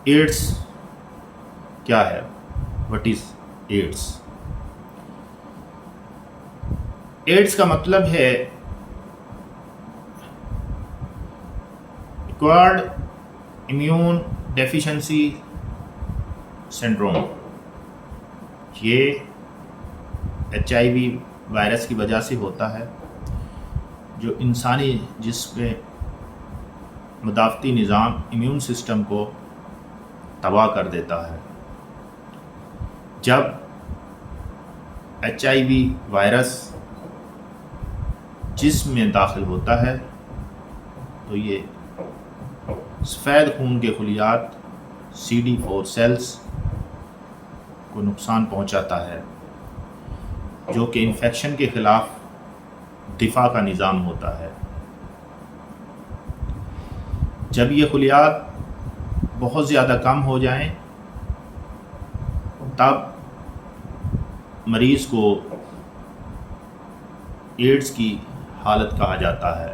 Ads کیا ہے؟ What is ads? Ads کا مطلب ہے ایکوائرڈ امیون ڈیفیشنسی سنڈروم۔ یہ HIV وائرس کی وجہ سے ہوتا ہے، جو انسانی جسم میں مدافعتی نظام امیون سسٹم کو تباہ کر دیتا ہے۔ جب HIV وائرس جسم میں داخل ہوتا ہے تو یہ سفید خون کے خلیات CD4 سیلز کو نقصان پہنچاتا ہے، جو کہ انفیکشن کے خلاف دفاع کا نظام ہوتا ہے۔ جب یہ خلیات بہت زیادہ کم ہو جائیں تب مریض کو ایڈز کی حالت کہا جاتا ہے۔